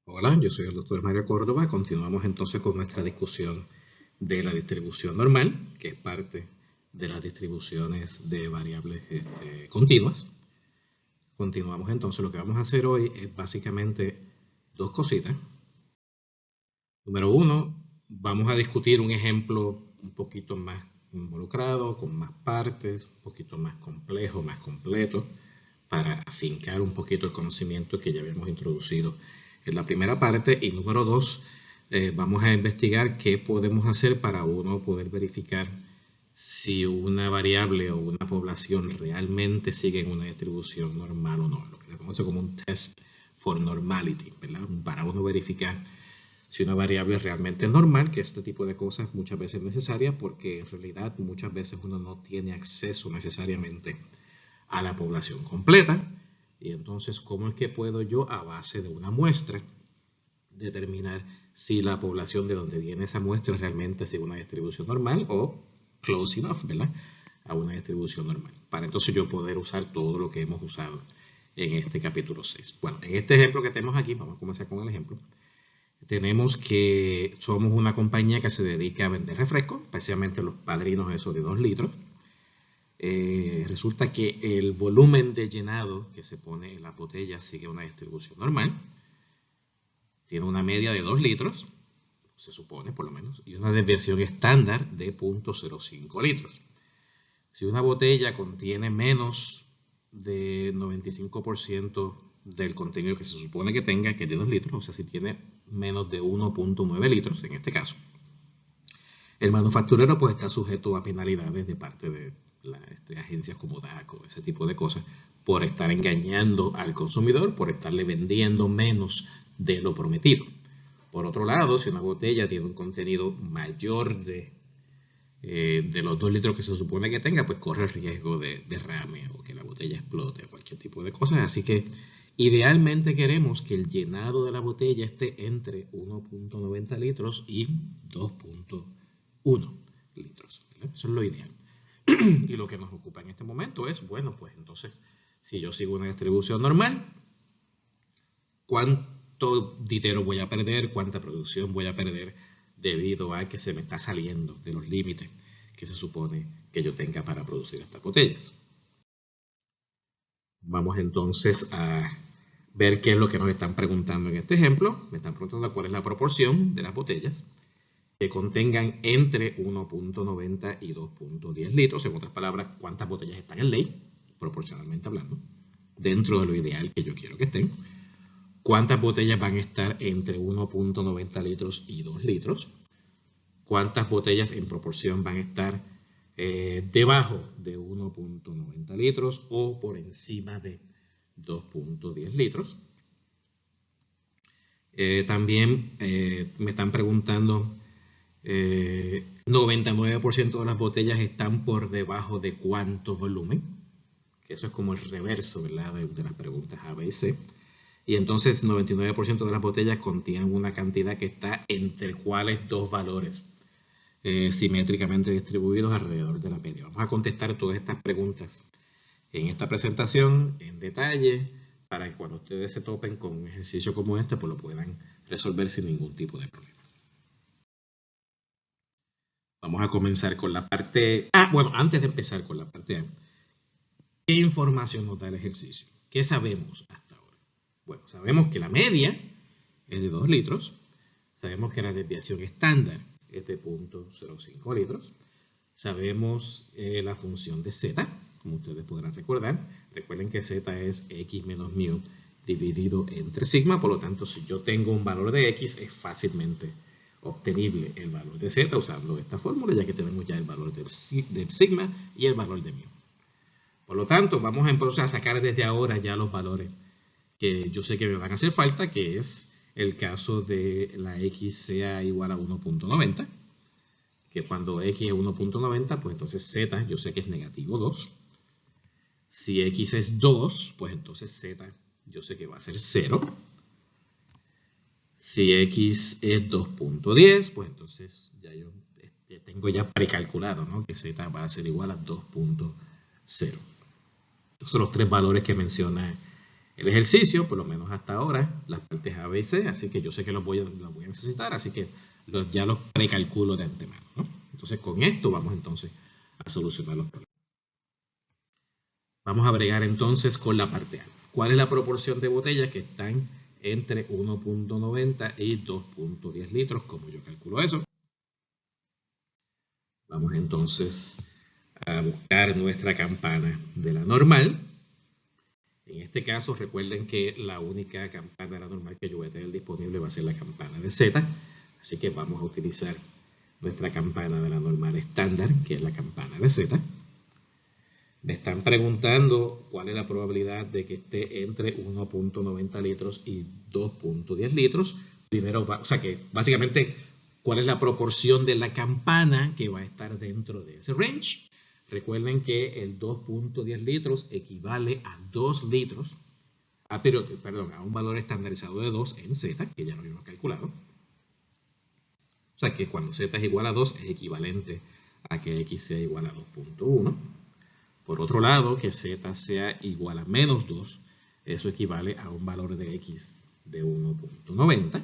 Hola, yo soy el doctor Mario Córdoba. Continuamos entonces con nuestra discusión de la distribución normal, que es parte de las distribuciones de variables continuas. Continuamos entonces. Lo que vamos a hacer hoy es básicamente dos cositas. Número uno, vamos a discutir un ejemplo un poquito más involucrado, con más partes, un poquito más complejo, más completo, para afincar un poquito el conocimiento que ya habíamos introducido en la primera parte. Y número dos, vamos a investigar qué podemos hacer para uno poder verificar si una variable o una población realmente sigue en una distribución normal o no, lo que se conoce como un test for normality, ¿verdad? Para uno verificar si una variable es realmente normal, que este tipo de cosas muchas veces es necesaria porque en realidad muchas veces uno no tiene acceso necesariamente a la población completa. Y entonces, ¿cómo es que puedo yo, a base de una muestra, determinar si la población de donde viene esa muestra realmente sigue una distribución normal o close enough, ¿verdad? A una distribución normal. Para entonces yo poder usar todo lo que hemos usado en este capítulo 6. Bueno, en este ejemplo que tenemos aquí, vamos a comenzar con el ejemplo. Tenemos que somos una compañía que se dedica a vender refrescos, especialmente los padrinos esos de 2 litros. Resulta que el volumen de llenado que se pone en la botella sigue una distribución normal. Tiene una media de 2 litros, se supone por lo menos, y una desviación estándar de 0.05 litros. Si una botella contiene menos de 95% del contenido que se supone que tenga, que es de 2 litros, o sea, si tiene menos de 1.9 litros, en este caso, el manufacturero pues está sujeto a penalidades de parte de agencias como DACO, ese tipo de cosas, por estar engañando al consumidor, por estarle vendiendo menos de lo prometido. Por otro lado, si una botella tiene un contenido mayor de los 2 litros que se supone que tenga, pues corre el riesgo de derrame o que la botella explote o cualquier tipo de cosas. Así que idealmente queremos que el llenado de la botella esté entre 1.90 litros y 2.1 litros. ¿Verdad? Eso es lo ideal. Y lo que nos ocupa en este momento es, bueno, pues entonces, si yo sigo una distribución normal, ¿cuánto dinero voy a perder? ¿Cuánta producción voy a perder debido a que se me está saliendo de los límites que se supone que yo tenga para producir estas botellas? Vamos entonces a ver qué es lo que nos están preguntando en este ejemplo. Me están preguntando cuál es la proporción de las botellas que contengan entre 1.90 y 2.10 litros. En otras palabras, cuántas botellas están en ley, proporcionalmente hablando, dentro de lo ideal que yo quiero que estén. ¿Cuántas botellas van a estar entre 1.90 litros y 2 litros? ¿Cuántas botellas en proporción van a estar debajo de 1.90 litros o por encima de 2.10 litros? También me están preguntando, 99% de las botellas están por debajo de cuánto volumen, que eso es como el reverso, ¿verdad? de las preguntas A, B y C. Y entonces 99% de las botellas contienen una cantidad que está entre cuáles dos valores simétricamente distribuidos alrededor de la media. Vamos a contestar todas estas preguntas en esta presentación en detalle para que cuando ustedes se topen con un ejercicio como este, pues lo puedan resolver sin ningún tipo de problema. Vamos a comenzar con la parte A. Bueno, antes de empezar con la parte A, ¿qué información nos da el ejercicio? ¿Qué sabemos hasta ahora? Bueno, sabemos que la media es de 2 litros. Sabemos que la desviación estándar es de 0.05 litros. Sabemos la función de z, como ustedes podrán recordar. Recuerden que z es x menos mu dividido entre sigma. Por lo tanto, si yo tengo un valor de x, es fácilmente obtenible el valor de z usando esta fórmula, ya que tenemos ya el valor de sigma y el valor de mu. Por lo tanto, vamos a empezar a sacar desde ahora ya los valores que yo sé que me van a hacer falta, que es el caso de la x sea igual a 1.90, que cuando x es 1.90, pues entonces z yo sé que es negativo 2. Si x es 2, pues entonces z yo sé que va a ser 0. Si x es 2.10, pues entonces ya yo tengo ya precalculado, ¿no? Que z va a ser igual a 2.0. Estos son los tres valores que menciona el ejercicio, por lo menos hasta ahora, las partes A, B y C, así que yo sé que los voy a necesitar, así que ya los precalculo de antemano, ¿no? Entonces con esto vamos entonces a solucionar los problemas. Vamos a bregar entonces con la parte A. ¿Cuál es la proporción de botellas que están entre 1.90 y 2.10 litros? ¿Cómo yo calculo eso? Vamos entonces a buscar nuestra campana de la normal. En este caso, recuerden que la única campana de la normal que yo voy a tener disponible va a ser la campana de Z. Así que vamos a utilizar nuestra campana de la normal estándar, que es la campana de Z. Me están preguntando cuál es la probabilidad de que esté entre 1.90 litros y 2.10 litros. Primero, o sea que básicamente, ¿cuál es la proporción de la campana que va a estar dentro de ese range? Recuerden que el 2.10 litros equivale a 2 litros, a un valor estandarizado de 2 en Z, que ya lo habíamos calculado. O sea que cuando Z es igual a 2 es equivalente a que X sea igual a 2.1. Por otro lado, que Z sea igual a menos 2, eso equivale a un valor de X de 1.90.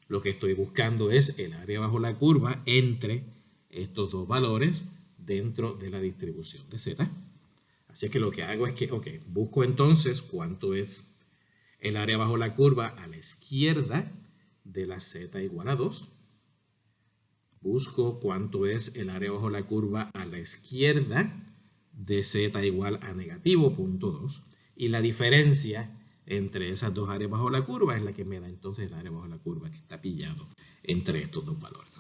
Lo que estoy buscando es el área bajo la curva entre estos dos valores dentro de la distribución de Z. Así que lo que hago es que, busco entonces cuánto es el área bajo la curva a la izquierda de la Z igual a 2. Busco cuánto es el área bajo la curva a la izquierda de Z igual a negativo 0.2. Y la diferencia entre esas dos áreas bajo la curva es la que me da entonces el área bajo la curva que está pillado entre estos dos valores.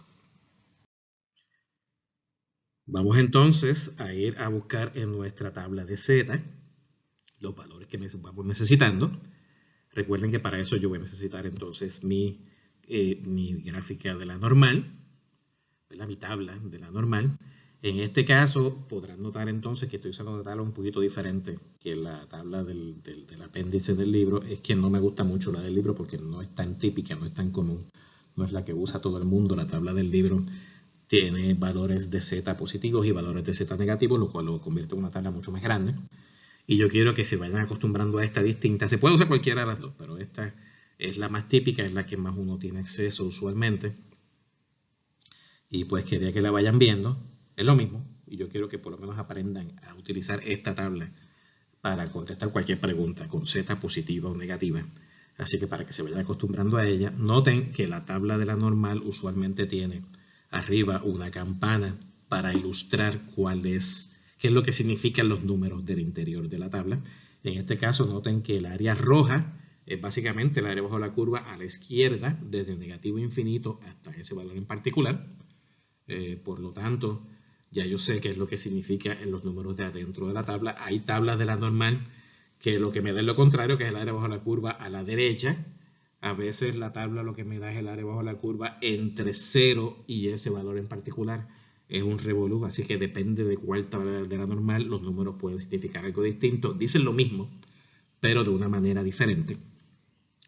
Vamos entonces a ir a buscar en nuestra tabla de Z los valores que vamos necesitando. Recuerden que para eso yo voy a necesitar entonces mi gráfica de la normal, mi tabla de la normal. En este caso podrán notar entonces que estoy usando una tabla un poquito diferente que la tabla del apéndice del libro. Es que no me gusta mucho la del libro porque no es tan típica, no es tan común, no es la que usa todo el mundo. La tabla del libro tiene valores de Z positivos y valores de Z negativos, lo cual lo convierte en una tabla mucho más grande. Y yo quiero que se vayan acostumbrando a esta distinta. Se puede usar cualquiera de las dos, pero esta es la más típica, es la que más uno tiene acceso usualmente. Y pues quería que la vayan viendo. Es lo mismo, y yo quiero que por lo menos aprendan a utilizar esta tabla para contestar cualquier pregunta con Z positiva o negativa. Así que para que se vayan acostumbrando a ella, noten que la tabla de la normal usualmente tiene arriba una campana para ilustrar qué es lo que significan los números del interior de la tabla. En este caso, noten que el área roja es básicamente el área bajo la curva a la izquierda, desde negativo infinito hasta ese valor en particular. Por lo tanto, ya yo sé qué es lo que significa en los números de adentro de la tabla. Hay tablas de la normal que lo que me da es lo contrario, que es el área bajo la curva a la derecha. A veces la tabla lo que me da es el área bajo la curva entre 0 y ese valor en particular. Es un revolú, así que depende de cuál tabla de la normal, los números pueden significar algo distinto. Dicen lo mismo, pero de una manera diferente.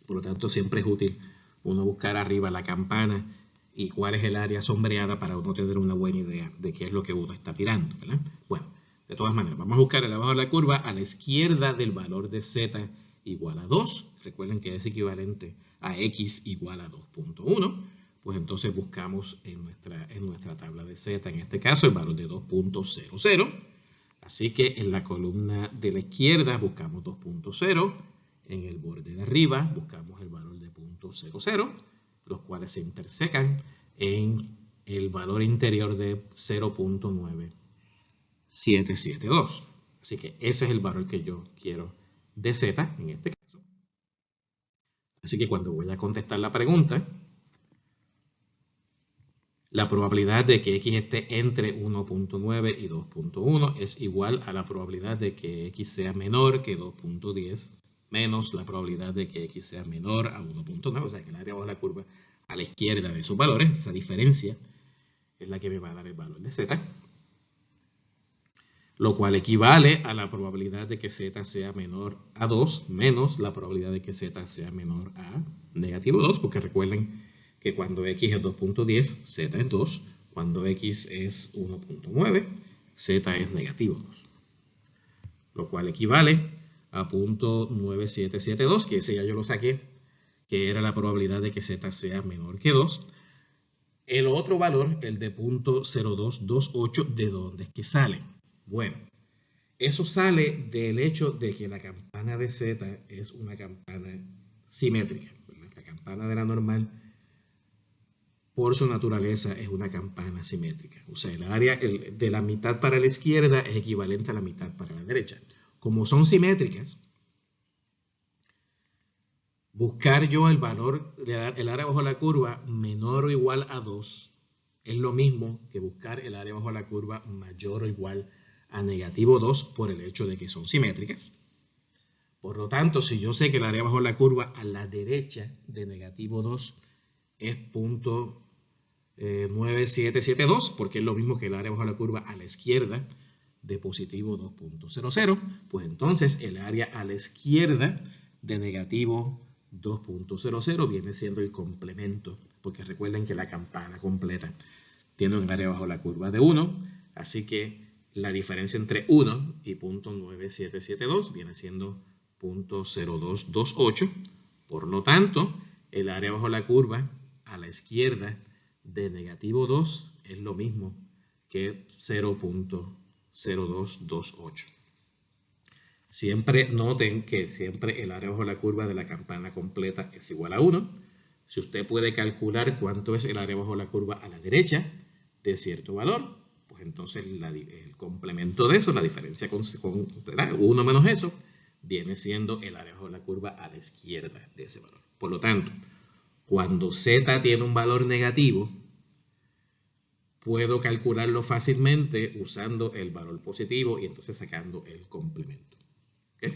Por lo tanto, siempre es útil uno buscar arriba la campana y cuál es el área sombreada para uno tener una buena idea de qué es lo que uno está mirando, ¿verdad? Bueno, de todas maneras, vamos a buscar el abajo de la curva a la izquierda del valor de Z igual a 2. Recuerden que es equivalente a X igual a 2.1. Pues entonces buscamos en nuestra tabla de Z, en este caso, el valor de 2.00. Así que en la columna de la izquierda buscamos 2.0. En el borde de arriba buscamos el valor de 0.00, los cuales se intersecan en el valor interior de 0.9772. Así que ese es el valor que yo quiero de Z en este caso. Así que cuando voy a contestar la pregunta, la probabilidad de que X esté entre 1.9 y 2.1 es igual a la probabilidad de que X sea menor que 2.10 menos la probabilidad de que X sea menor a 1.9, o sea que el área bajo la curva a la izquierda de esos valores, esa diferencia es la que me va a dar el valor de Z, lo cual equivale a la probabilidad de que Z sea menor a 2 menos la probabilidad de que Z sea menor a negativo 2, porque recuerden que cuando X es 2.10, Z es 2, cuando X es 1.9, Z es negativo 2, lo cual equivale a 0.9772, que ese ya yo lo saqué, que era la probabilidad de que z sea menor que 2. El otro valor, el de 0.0228, ¿de dónde es que sale? Bueno, eso sale del hecho de que la campana de z es una campana simétrica. La campana de la normal, por su naturaleza, es una campana simétrica. O sea, el área de la mitad para la izquierda es equivalente a la mitad para la derecha. Como son simétricas, buscar yo el valor, el área bajo la curva menor o igual a 2 es lo mismo que buscar el área bajo la curva mayor o igual a negativo 2 por el hecho de que son simétricas. Por lo tanto, si yo sé que el área bajo la curva a la derecha de negativo 2 es 0.9772, porque es lo mismo que el área bajo la curva a la izquierda de positivo 2.00, pues entonces el área a la izquierda de negativo 2.00 viene siendo el complemento, porque recuerden que la campana completa tiene un área bajo la curva de 1, así que la diferencia entre 1 y 0.9772 viene siendo 0.0228. Por lo tanto, el área bajo la curva a la izquierda de negativo 2 es lo mismo que 0.0228. Siempre noten que siempre el área bajo la curva de la campana completa es igual a 1. Si usted puede calcular cuánto es el área bajo la curva a la derecha de cierto valor, pues entonces el complemento de eso, la diferencia con 1 menos eso, viene siendo el área bajo la curva a la izquierda de ese valor. Por lo tanto, cuando z tiene un valor negativo, puedo calcularlo fácilmente usando el valor positivo y entonces sacando el complemento. ¿Okay?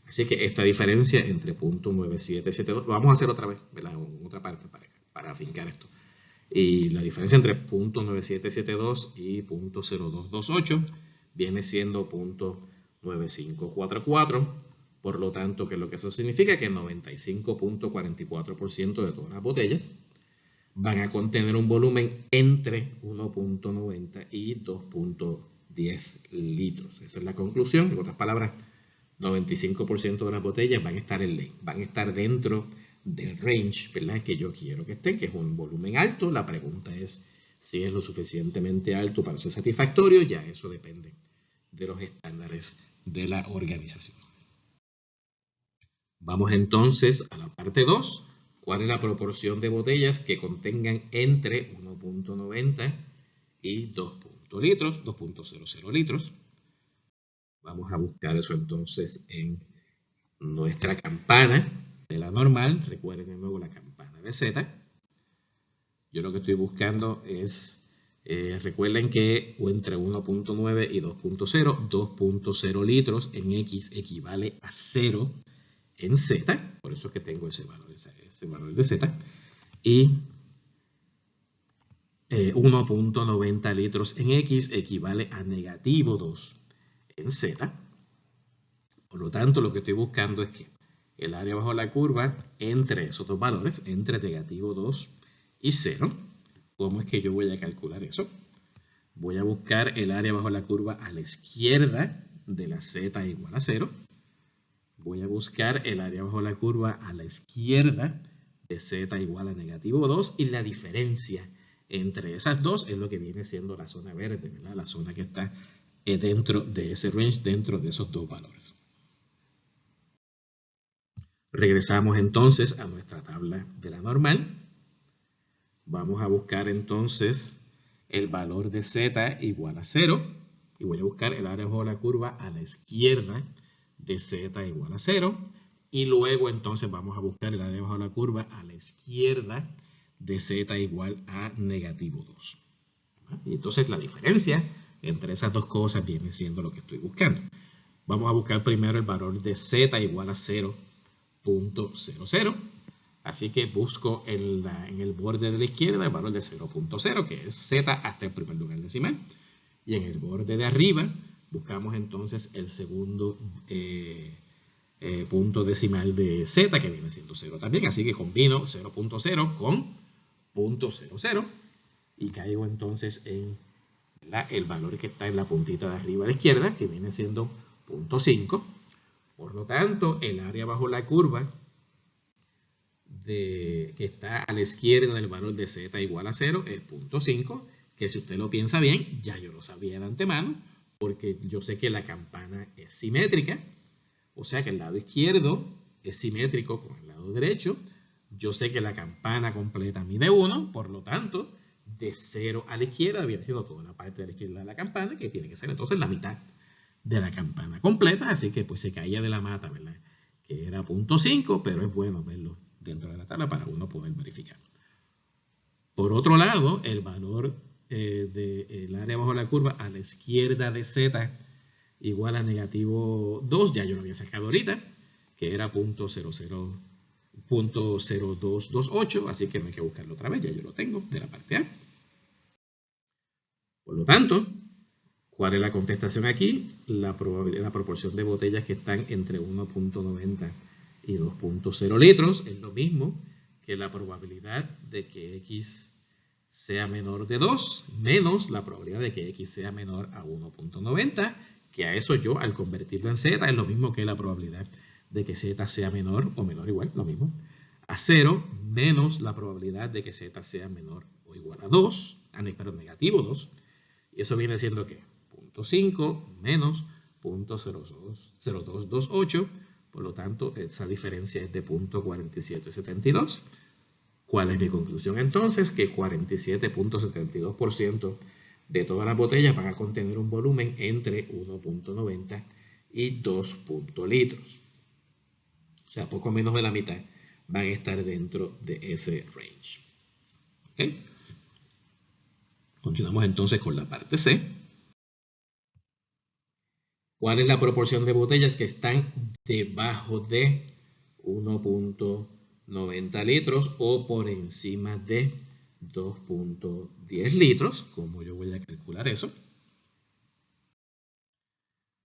Así que esta diferencia entre 0.9772, lo vamos a hacer otra vez, ¿verdad? En otra parte para afincar esto. Y la diferencia entre 0.9772 y 0.0228 viene siendo 0.9544. Por lo tanto, ¿qué es lo que eso significa? Que el 95.44% de todas las botellas van a contener un volumen entre 1.90 y 2.10 litros. Esa es la conclusión. En otras palabras, 95% de las botellas van a estar en ley, van a estar dentro del range, ¿verdad?, que yo quiero que estén, que es un volumen alto. La pregunta es si es lo suficientemente alto para ser satisfactorio. Ya eso depende de los estándares de la organización. Vamos entonces a la parte 2. ¿Cuál es la proporción de botellas que contengan entre 1.90 y 2.00 litros? Vamos a buscar eso entonces en nuestra campana de la normal. Recuerden de nuevo la campana de Z. Yo lo que estoy buscando es, recuerden que entre 1.9 y 2.0, 2.0 litros en X equivale a 0 en Z. Por eso es que tengo ese valor de Z. Y 1.90 litros en X equivale a negativo 2 en Z. Por lo tanto, lo que estoy buscando es que el área bajo la curva entre esos dos valores, entre negativo 2 y 0. ¿Cómo es que yo voy a calcular eso? Voy a buscar el área bajo la curva a la izquierda de la Z igual a 0. Voy a buscar el área bajo la curva a la izquierda de Z igual a negativo 2. Y la diferencia entre esas dos es lo que viene siendo la zona verde, ¿verdad? La zona que está dentro de ese range, dentro de esos dos valores. Regresamos entonces a nuestra tabla de la normal. Vamos a buscar entonces el valor de Z igual a 0. Y voy a buscar el área bajo la curva a la izquierda de Z igual a 0. Y luego entonces vamos a buscar el área bajo la curva a la izquierda de Z igual a negativo 2. Y entonces la diferencia entre esas dos cosas viene siendo lo que estoy buscando. Vamos a buscar primero el valor de Z igual a 0.00. Así que busco en el borde de la izquierda el valor de 0.0, que es Z hasta el primer lugar decimal. Y en el borde de arriba buscamos entonces el segundo punto decimal de Z, que viene siendo 0 también. Así que combino 0.0 con 0.00 y caigo entonces en el valor que está en la puntita de arriba a la izquierda, que viene siendo 0.5. Por lo tanto, el área bajo la curva que está a la izquierda del valor de z igual a 0 es 0.5, que si usted lo piensa bien, ya yo lo sabía de antemano, porque yo sé que la campana es simétrica, o sea que el lado izquierdo es simétrico con el lado derecho. Yo sé que la campana completa mide 1, por lo tanto, de 0 a la izquierda viene siendo toda la parte de la izquierda de la campana, que tiene que ser entonces la mitad de la campana completa, así que pues se caía de la mata, ¿verdad? Que era 0.5, pero es bueno verlo dentro de la tabla para uno poder verificar. Por otro lado, el valor del área bajo la curva a la izquierda de z igual a negativo 2, ya yo lo había sacado ahorita, que era 0.0228, así que no hay que buscarlo otra vez, ya yo lo tengo de la parte A. Por lo tanto, ¿cuál es la contestación aquí? La proporción de botellas que están entre 1.90 y 2.0 litros es lo mismo que la probabilidad de que X sea menor de 2 menos la probabilidad de que X sea menor a 1.90, que a eso yo al convertirlo en Z es lo mismo que la probabilidad de que Z sea menor o menor igual, lo mismo, a 0 menos la probabilidad de que Z sea menor o igual a 2, perdón, negativo 2, y eso viene siendo ¿qué? 0.5 menos 0.0228, por lo tanto esa diferencia es de 0.4772. ¿Cuál es mi conclusión entonces? Que 47.72% de todas las botellas van a contener un volumen entre 1.90 y 2 litros. O sea, poco menos de la mitad van a estar dentro de ese range. ¿Okay? Continuamos entonces con la parte C. ¿Cuál es la proporción de botellas que están debajo de 1.90 litros o por encima de 2.10 litros? ¿Cómo yo voy a calcular eso?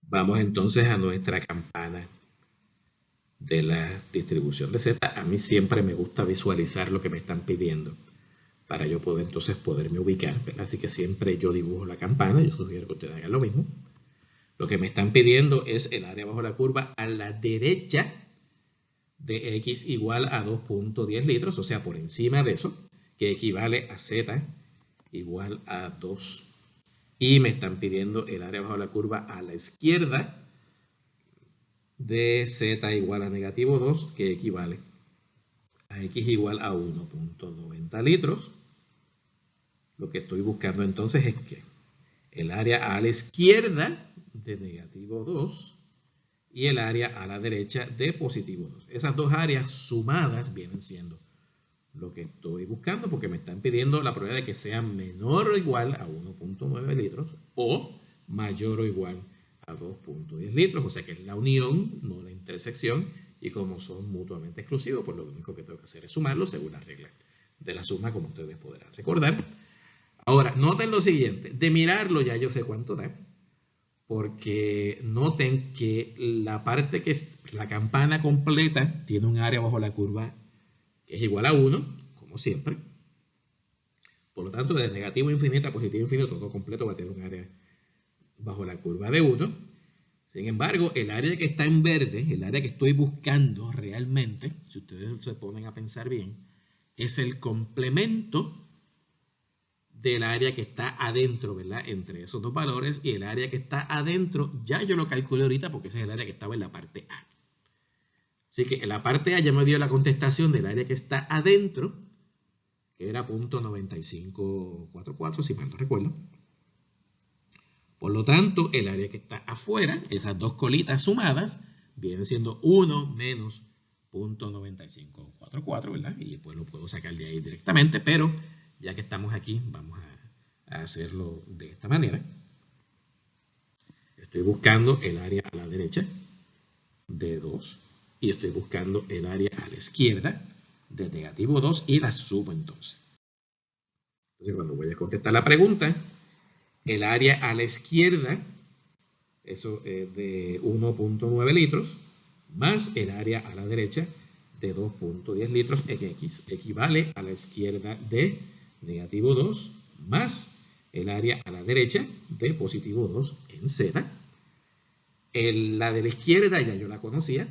Vamos entonces a nuestra campana de la distribución de Z. A mí siempre me gusta visualizar lo que me están pidiendo para yo poder entonces poderme ubicar, ¿verdad? Así que siempre yo dibujo la campana. Yo sugiero que ustedes hagan lo mismo. Lo que me están pidiendo es el área bajo la curva a la derecha de X igual a 2.10 litros, o sea, por encima de eso, que equivale a Z igual a 2. Y me están pidiendo el área bajo la curva a la izquierda de Z igual a negativo 2, que equivale a X igual a 1.90 litros. Lo que estoy buscando entonces es que el área a la izquierda de negativo 2 y el área a la derecha de positivo 2. Esas dos áreas sumadas vienen siendo lo que estoy buscando porque me están pidiendo la probabilidad de que sea menor o igual a 1.9 litros o mayor o igual a 2.10 litros, o sea que es la unión, no la intersección, y como son mutuamente exclusivos, pues lo único que tengo que hacer es sumarlos según la regla de la suma, como ustedes podrán recordar. Ahora, noten lo siguiente, de mirarlo ya yo sé cuánto da, porque noten que la parte que es la campana completa tiene un área bajo la curva que es igual a 1, como siempre. Por lo tanto, de negativo infinito a positivo infinito, todo completo va a tener un área bajo la curva de 1. Sin embargo, el área que está en verde, el área que estoy buscando realmente, si ustedes se ponen a pensar bien, es el complemento del área que está adentro, ¿verdad? Entre esos dos valores, y el área que está adentro, ya yo lo calculé ahorita porque ese es el área que estaba en la parte A. Así que en la parte A ya me dio la contestación del área que está adentro, que era 0.9544, si mal no recuerdo. Por lo tanto, el área que está afuera, esas dos colitas sumadas, viene siendo 1 menos 0.9544, ¿verdad? Y después lo puedo sacar de ahí directamente, pero ya que estamos aquí, vamos a hacerlo de esta manera. Estoy buscando el área a la derecha de 2 y estoy buscando el área a la izquierda de negativo 2 y la sumo entonces. Entonces, cuando voy a contestar la pregunta, el área a la izquierda, eso es de 1.9 litros, más el área a la derecha de 2.10 litros en X, equivale a la izquierda de negativo 2 más el área a la derecha de positivo 2 en Z. La de la izquierda ya yo la conocía,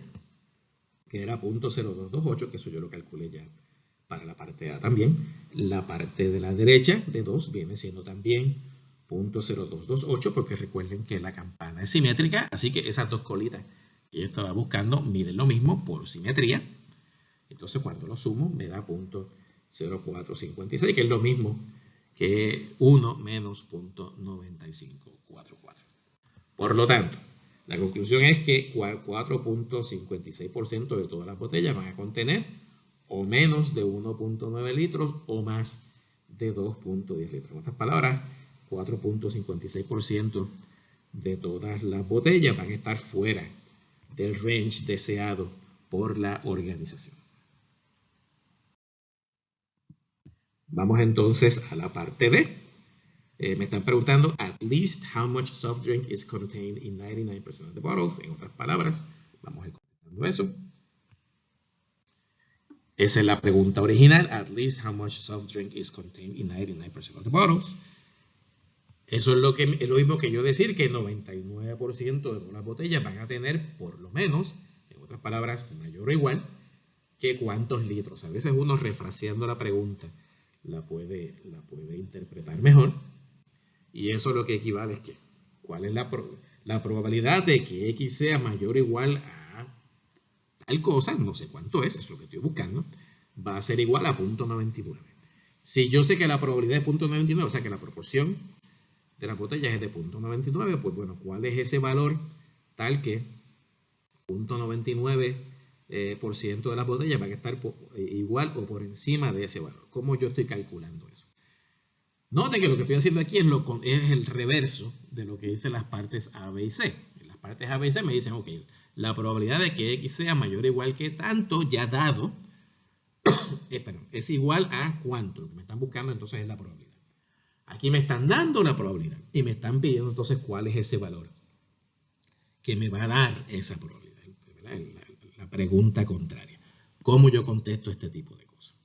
que era 0.0228, que eso yo lo calculé ya para la parte A también. La parte de la derecha de 2 viene siendo también 0.0228, porque recuerden que la campana es simétrica, así que esas dos colitas que yo estaba buscando miden lo mismo por simetría. Entonces cuando lo sumo me da 0.0456, que es lo mismo que 1 menos 0.9544. Por lo tanto, la conclusión es que 4.56% de todas las botellas van a contener o menos de 1.9 litros o más de 2.10 litros. En otras palabras, 4.56% de todas las botellas van a estar fuera del range deseado por la organización. Vamos entonces a la parte D. Me están preguntando, at least how much soft drink is contained in 99% of the bottles. En otras palabras, vamos a ir contestando eso. Esa es la pregunta original. At least how much soft drink is contained in 99% of the bottles. Eso es lo mismo que yo decir que el 99% de todas las botellas van a tener por lo menos, en otras palabras, mayor o igual que cuántos litros. A veces uno refraseando la pregunta la puede interpretar mejor. Y eso lo que equivale es que, ¿cuál es la probabilidad de que X sea mayor o igual a tal cosa? No sé cuánto es, eso es lo que estoy buscando. Va a ser igual a 0.99. Si yo sé que la probabilidad es 0.99, o sea que la proporción de las botellas es de 0.99, pues bueno, ¿cuál es ese valor tal que 0.99% de las botellas van a estar igual o por encima de ese valor? ¿Cómo yo estoy calculando eso? Noten que lo que estoy haciendo aquí es el reverso de lo que dicen las partes A, B y C. En las partes A, B y C me dicen, ok, la probabilidad de que X sea mayor o igual que tanto, ya dado, es igual a cuánto. Lo que me están buscando entonces es la probabilidad. Aquí me están dando la probabilidad y me están pidiendo entonces cuál es ese valor que me va a dar esa probabilidad. La pregunta contraria. ¿Cómo yo contesto este tipo de cosas?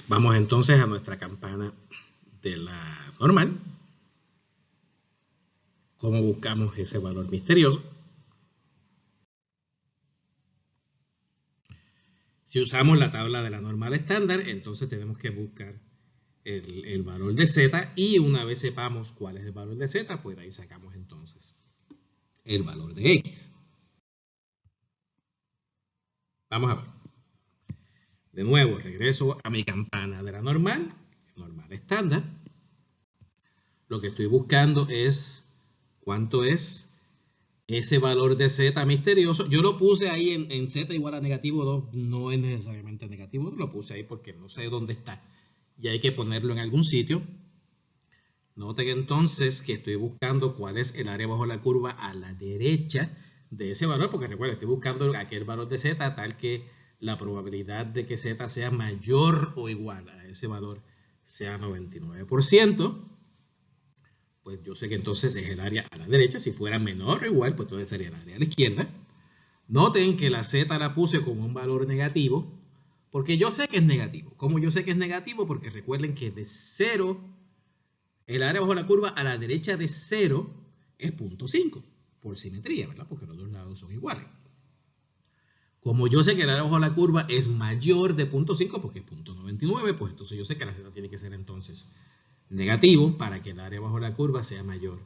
Vamos entonces a nuestra campana de la normal. ¿Cómo buscamos ese valor misterioso? Si usamos la tabla de la normal estándar, entonces tenemos que buscar el valor de Z, y una vez sepamos cuál es el valor de Z, pues de ahí sacamos entonces el valor de X. Vamos a ver. De nuevo, regreso a mi campana de la normal estándar. Lo que estoy buscando es cuánto es ese valor de Z misterioso. Yo lo puse ahí en Z igual a negativo 2, no es necesariamente negativo 2, lo puse ahí porque no sé dónde está y hay que ponerlo en algún sitio. Noten entonces que estoy buscando cuál es el área bajo la curva a la derecha de ese valor, porque recuerden, estoy buscando aquel valor de Z tal que la probabilidad de que Z sea mayor o igual a ese valor sea 99%. Pues yo sé que entonces es el área a la derecha. Si fuera menor o igual, pues entonces sería el área a la izquierda. Noten que la Z la puse como un valor negativo, porque yo sé que es negativo. ¿Cómo yo sé que es negativo? Porque recuerden que de 0, el área bajo la curva a la derecha de 0 es 0.5, por simetría, ¿verdad? Porque los dos lados son iguales. Como yo sé que el área bajo la curva es mayor de 0.5, porque es 0.99, pues entonces yo sé que la Z tiene que ser entonces negativo para que el área bajo la curva sea mayor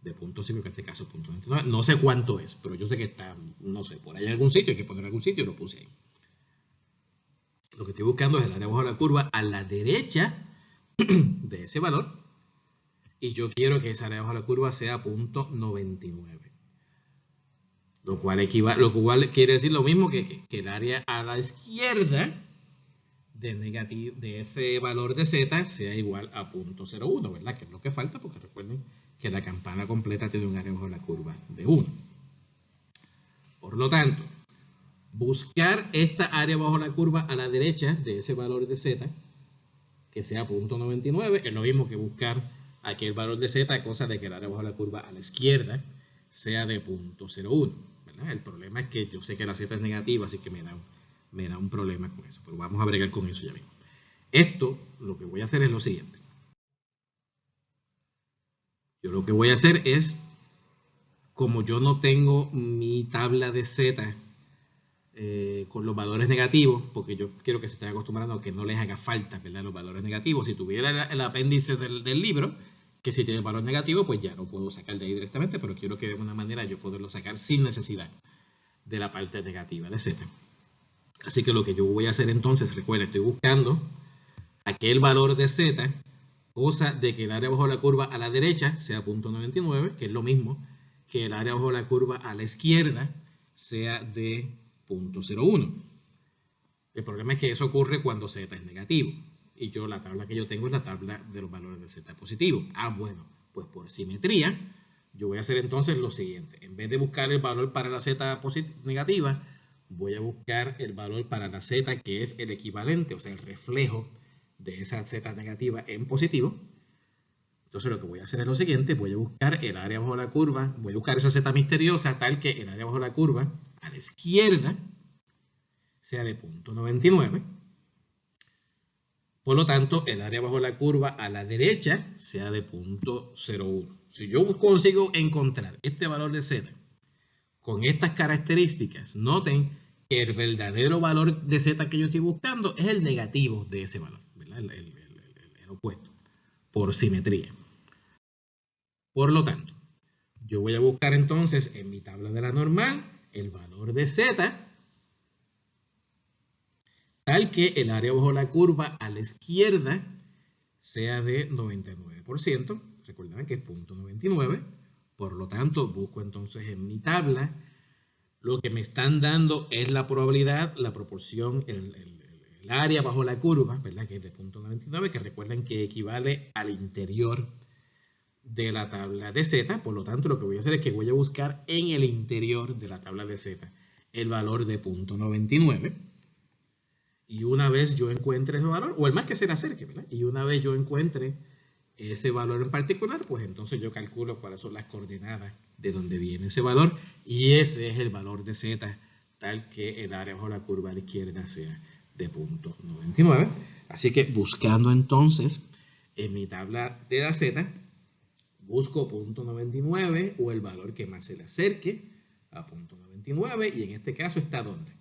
de 0.5, que en este caso es 0.99. No sé cuánto es, pero yo sé que está, no sé, por ahí en algún sitio, hay que poner en algún sitio y lo puse ahí. Lo que estoy buscando es el área bajo la curva a la derecha de ese valor, y yo quiero que esa área bajo la curva sea 0.99. Lo cual quiere decir lo mismo que el área a la izquierda de ese valor de Z sea igual a 0.01, ¿verdad? Que es lo que falta, porque recuerden que la campana completa tiene un área bajo la curva de 1. Por lo tanto, buscar esta área bajo la curva a la derecha de ese valor de Z, que sea 0.99, es lo mismo que buscar aquel valor de Z, cosa de que el área bajo la curva a la izquierda sea de 0.01, ¿verdad? El problema es que yo sé que la Z es negativa, así que me da un problema con eso, pero vamos a bregar con eso ya mismo. Esto, lo que voy a hacer es lo siguiente. Yo lo que voy a hacer es, como yo no tengo mi tabla de Z con los valores negativos, porque yo quiero que se estén acostumbrando a que no les haga falta, ¿verdad?, los valores negativos. Si tuviera el apéndice del libro, que si tiene valor negativo, pues ya lo puedo sacar de ahí directamente, pero quiero que de alguna manera yo poderlo sacar sin necesidad de la parte negativa de Z. Así que lo que yo voy a hacer entonces, recuerda, estoy buscando aquel valor de Z, cosa de que el área bajo la curva a la derecha sea 0.99, que es lo mismo que el área bajo la curva a la izquierda sea de 0.01. El problema es que eso ocurre cuando Z es negativo. Y yo, la tabla que yo tengo es la tabla de los valores de Z positivo. Bueno, pues por simetría, yo voy a hacer entonces lo siguiente. En vez de buscar el valor para la Z negativa, voy a buscar el valor para la Z que es el equivalente, o sea, el reflejo de esa Z negativa en positivo. Entonces lo que voy a hacer es lo siguiente, voy a buscar el área bajo la curva, voy a buscar esa Z misteriosa tal que el área bajo la curva a la izquierda sea de 0.99. Por lo tanto, el área bajo la curva a la derecha sea de 0.01. Si yo consigo encontrar este valor de Z con estas características, noten que el verdadero valor de Z que yo estoy buscando es el negativo de ese valor, ¿verdad? El opuesto, por simetría. Por lo tanto, yo voy a buscar entonces en mi tabla de la normal el valor de Z tal que el área bajo la curva a la izquierda sea de 99%. Recuerden que es 0.99. Por lo tanto, busco entonces en mi tabla. Lo que me están dando es la probabilidad, la proporción, el área bajo la curva, ¿verdad?, que es de 0.99, que recuerden que equivale al interior de la tabla de Z. Por lo tanto, lo que voy a hacer es que voy a buscar en el interior de la tabla de Z el valor de 0.99. Y una vez yo encuentre ese valor, o el más que se le acerque, ¿verdad?, y una vez yo encuentre ese valor en particular, pues entonces yo calculo cuáles son las coordenadas de donde viene ese valor, y ese es el valor de Z, tal que el área bajo la curva a la izquierda sea de 0.99. Así que buscando entonces en mi tabla de la Z, busco 0.99 o el valor que más se le acerque a 0.99, y en este caso está ¿dónde?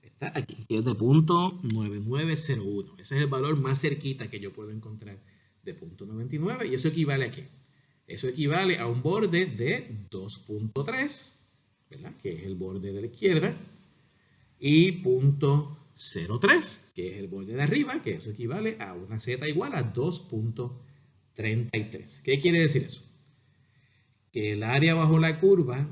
Está aquí, que es de 0.9901. Ese es el valor más cerquita que yo puedo encontrar de 0.99, y eso equivale a ¿qué? Eso equivale a un borde de 2.3, ¿verdad?, que es el borde de la izquierda, y 0.03, que es el borde de arriba, que eso equivale a una Z igual a 2.33. ¿Qué quiere decir eso? Que el área bajo la curva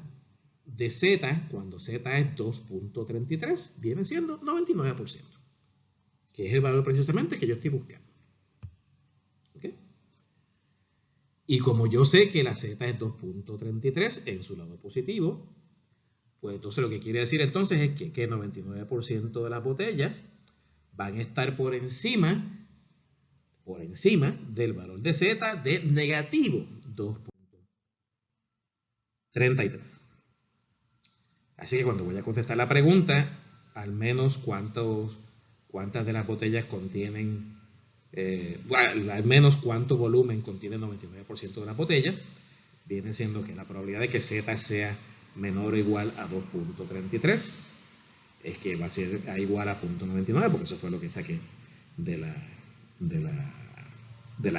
de Z, cuando Z es 2.33, viene siendo 99%, que es el valor precisamente que yo estoy buscando. ¿Okay? Y como yo sé que la Z es 2.33 en su lado positivo, pues entonces lo que quiere decir entonces es que el 99% de las botellas van a estar por encima del valor de Z de negativo 2.33. Así que cuando voy a contestar la pregunta, al menos cuántas de las botellas contienen, al menos cuánto volumen contiene el 99% de las botellas, viene siendo que la probabilidad de que Z sea menor o igual a 2.33 es que va a ser igual a 0.99, porque eso fue lo que saqué de la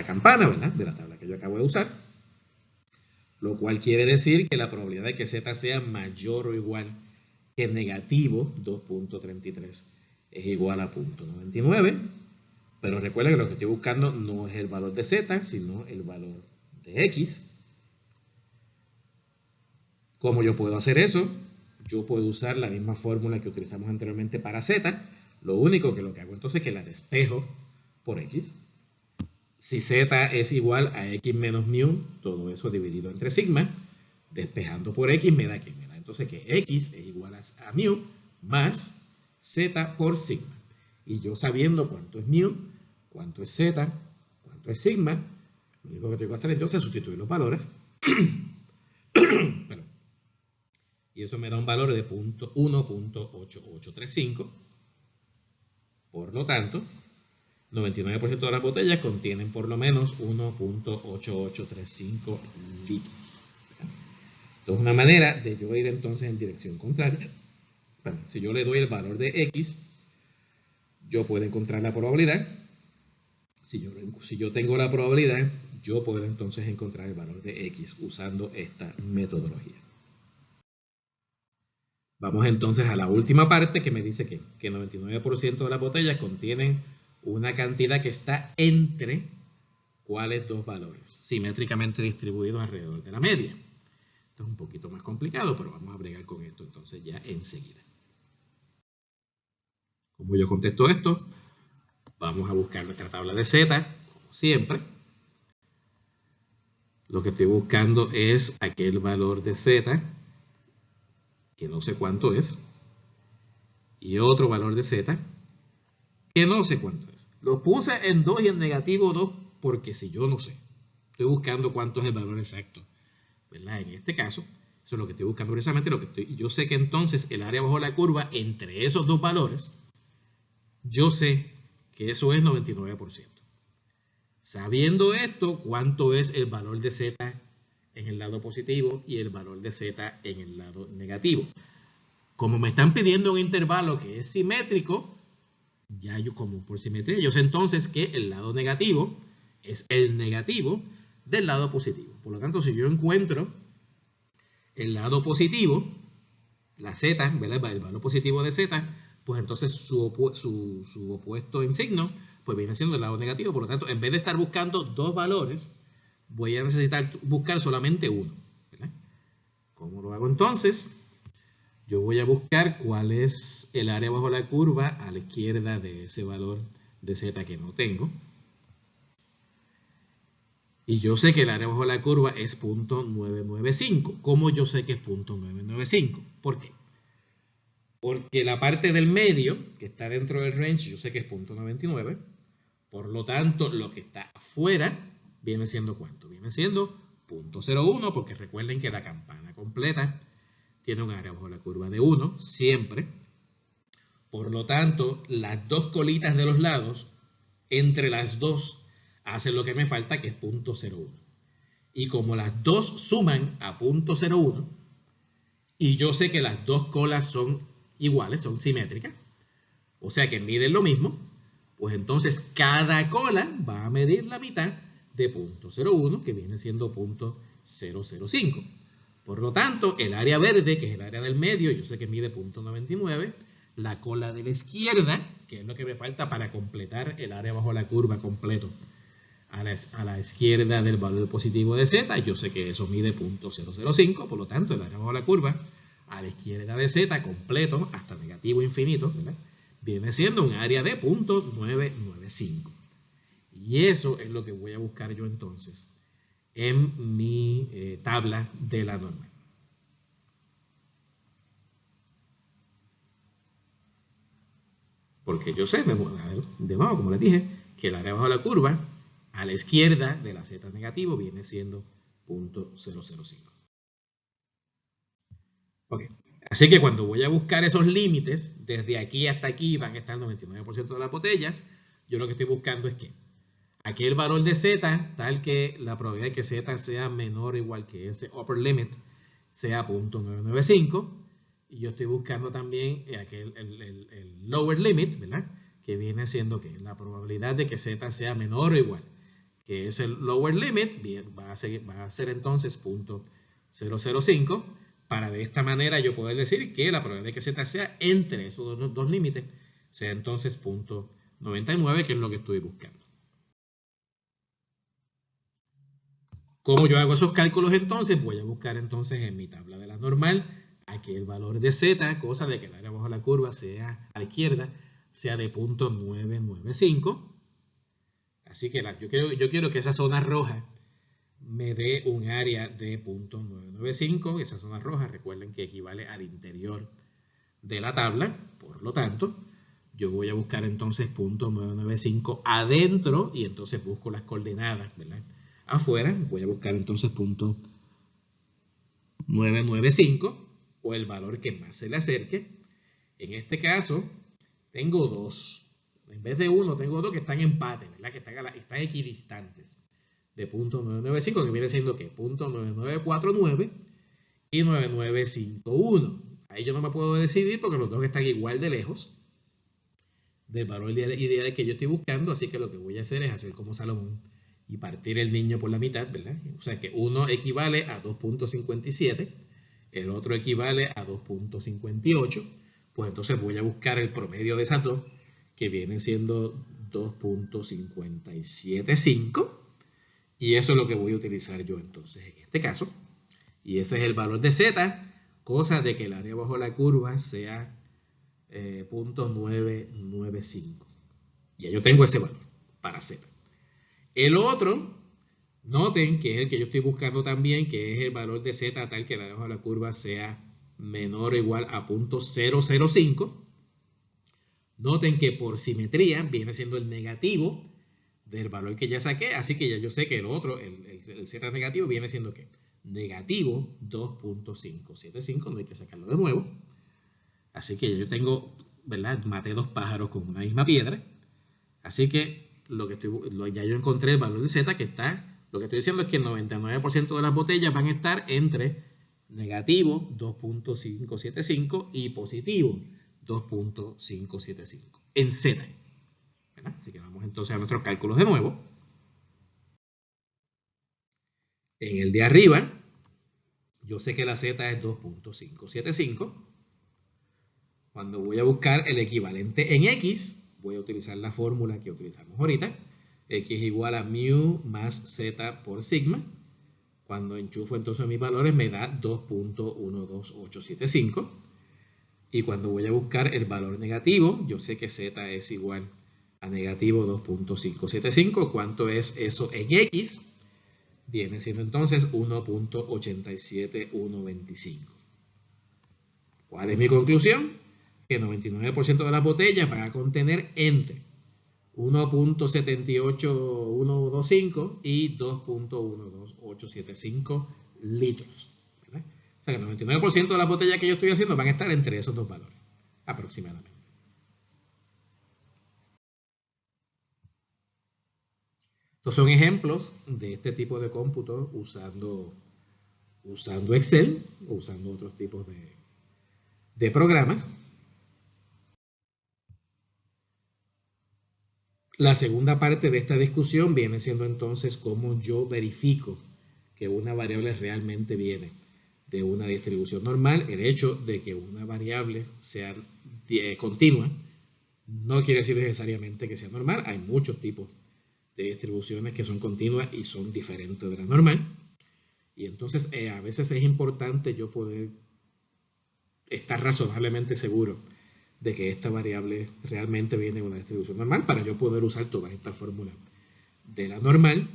campana, ¿verdad?, de la tabla que yo acabo de usar. Lo cual quiere decir que la probabilidad de que Z sea mayor o igual que negativo 2.33 es igual a 0.99. Pero recuerda que lo que estoy buscando no es el valor de Z, sino el valor de X. ¿Cómo yo puedo hacer eso? Yo puedo usar la misma fórmula que utilizamos anteriormente para Z. Lo único que hago entonces es que la despejo por X. Si Z es igual a X menos mu, todo eso dividido entre sigma, despejando por X me da que me da entonces que X es igual a mu más Z por sigma. Y yo sabiendo cuánto es mu, cuánto es Z, cuánto es sigma, lo único que tengo que hacer entonces es sustituir los valores. Y eso me da un valor de 1.8835. Por lo tanto, 99% de las botellas contienen por lo menos 1.8835 litros. Entonces, una manera de yo ir entonces en dirección contraria, bueno, si yo le doy el valor de X, yo puedo encontrar la probabilidad. Si yo tengo la probabilidad, yo puedo entonces encontrar el valor de X usando esta metodología. Vamos entonces a la última parte que me dice que 99% de las botellas contienen una cantidad que está entre ¿cuáles dos valores? Simétricamente distribuidos alrededor de la media. Esto es un poquito más complicado, pero vamos a bregar con esto entonces ya enseguida. ¿Cómo yo contesto esto? Vamos a buscar nuestra tabla de Z, como siempre. Lo que estoy buscando es aquel valor de Z, que no sé cuánto es, y otro valor de Z, que no sé cuánto es. Lo puse en 2 y en negativo 2 porque si yo no sé, estoy buscando cuánto es el valor exacto, ¿verdad? En este caso, eso es lo que estoy buscando precisamente. Yo sé que entonces el área bajo la curva entre esos dos valores, yo sé que eso es 99%. Sabiendo esto, ¿cuánto es el valor de Z en el lado positivo y el valor de Z en el lado negativo? Como me están pidiendo un intervalo que es simétrico, ya yo como por simetría, yo sé entonces que el lado negativo es el negativo del lado positivo. Por lo tanto, si yo encuentro el lado positivo, la Z, ¿verdad? El valor positivo de Z, pues entonces su opuesto en signo, pues viene siendo el lado negativo. Por lo tanto, en vez de estar buscando dos valores, voy a necesitar buscar solamente uno, ¿verdad? ¿Cómo lo hago entonces? Yo voy a buscar cuál es el área bajo la curva a la izquierda de ese valor de Z que no tengo. Y yo sé que el área bajo la curva es 0.995. ¿Cómo yo sé que es 0.995? ¿Por qué? Porque la parte del medio, que está dentro del range, yo sé que es 0.99. Por lo tanto, lo que está afuera viene siendo ¿cuánto? Viene siendo 0.01, porque recuerden que la campana completa tiene un área bajo la curva de 1, siempre. Por lo tanto, las dos colitas de los lados, entre las dos, hacen lo que me falta, que es 0.01. Y como las dos suman a 0.01, y yo sé que las dos colas son iguales, son simétricas, o sea que miden lo mismo, pues entonces cada cola va a medir la mitad de 0.01, que viene siendo 0.005. Por lo tanto, el área verde, que es el área del medio, yo sé que mide 0.99. La cola de la izquierda, que es lo que me falta para completar el área bajo la curva completo, a la izquierda del valor positivo de Z, yo sé que eso mide 0.005, por lo tanto, el área bajo la curva a la izquierda de Z completo, hasta negativo infinito, ¿verdad? Viene siendo un área de 0.995. Y eso es lo que voy a buscar yo entonces en mi tabla de la normal. Porque yo sé, de nuevo, como les dije, que el área bajo la curva a la izquierda de la Z negativo viene siendo 0.005. Ok. Así que cuando voy a buscar esos límites, desde aquí hasta aquí van a estar el 99% de las botellas, yo lo que estoy buscando es que aquí el valor de Z, tal que la probabilidad de que Z sea menor o igual que ese upper limit, sea 0.995. Y yo estoy buscando también el lower limit, ¿verdad? Que viene siendo que la probabilidad de que Z sea menor o igual que ese lower limit, bien, va a ser entonces 0.005, para de esta manera yo poder decir que la probabilidad de que Z sea entre esos dos límites sea entonces 0.99, que es lo que estoy buscando. ¿Cómo yo hago esos cálculos entonces? Voy a buscar entonces en mi tabla de la normal aquí el valor de Z, cosa de que el área bajo la curva sea a la izquierda, sea de 0.995. Así que yo quiero que esa zona roja me dé un área de 0.995. Esa zona roja, recuerden que equivale al interior de la tabla. Por lo tanto, yo voy a buscar entonces 0.995 adentro y entonces busco las coordenadas, ¿verdad? Afuera, voy a buscar entonces 0.995 o el valor que más se le acerque. En este caso, tengo dos En vez de 1 tengo 2 que están en empate, ¿verdad? Que están equidistantes de punto 995, que viene siendo ¿qué? Punto 9949 y 9951. Ahí yo no me puedo decidir porque los dos están igual de lejos del valor ideal que yo estoy buscando, así que lo que voy a hacer es hacer como Salomón y partir el niño por la mitad, ¿verdad? O sea que uno equivale a 2.57, el otro equivale a 2.58, pues entonces voy a buscar el promedio de esas dos, que vienen siendo 2.575, y eso es lo que voy a utilizar yo entonces en este caso, y ese es el valor de Z, cosa de que el área bajo la curva sea 0.995. Ya yo tengo ese valor para Z. El otro, noten que es el que yo estoy buscando también, que es el valor de Z tal que el área bajo la curva sea menor o igual a 0.005. Noten que por simetría viene siendo el negativo del valor que ya saqué, así que ya yo sé que el otro, el Z negativo, viene siendo ¿qué? Negativo 2.575, no hay que sacarlo de nuevo. Así que yo tengo, ¿verdad? Maté dos pájaros con una misma piedra. Así que ya yo encontré el valor de Z que está, lo que estoy diciendo es que el 99% de las botellas van a estar entre negativo 2.575 y positivo 2.575 en Z. ¿Verdad? Así que vamos entonces a nuestros cálculos de nuevo. En el de arriba, yo sé que la Z es 2.575. Cuando voy a buscar el equivalente en X, voy a utilizar la fórmula que utilizamos ahorita. X igual a mu más Z por sigma. Cuando enchufo entonces mis valores me da 2.12875. Y cuando voy a buscar el valor negativo, yo sé que Z es igual a negativo 2.575. ¿Cuánto es eso en X? Viene siendo entonces 1.87125. ¿Cuál es mi conclusión? Que el 99% de las botellas van a contener entre 1.78125 y 2.12875 litros. ¿Verdad? O sea que el 99% de las botellas que yo estoy haciendo van a estar entre esos dos valores, aproximadamente. Estos son ejemplos de este tipo de cómputo usando Excel o usando otros tipos de programas. La segunda parte de esta discusión viene siendo entonces cómo yo verifico que una variable realmente viene de una distribución normal. El hecho de que una variable sea continua no quiere decir necesariamente que sea normal. Hay muchos tipos de distribuciones que son continuas y son diferentes de la normal. Y entonces a veces es importante yo poder estar razonablemente seguro de que esta variable realmente viene de una distribución normal para yo poder usar todas estas fórmulas de la normal,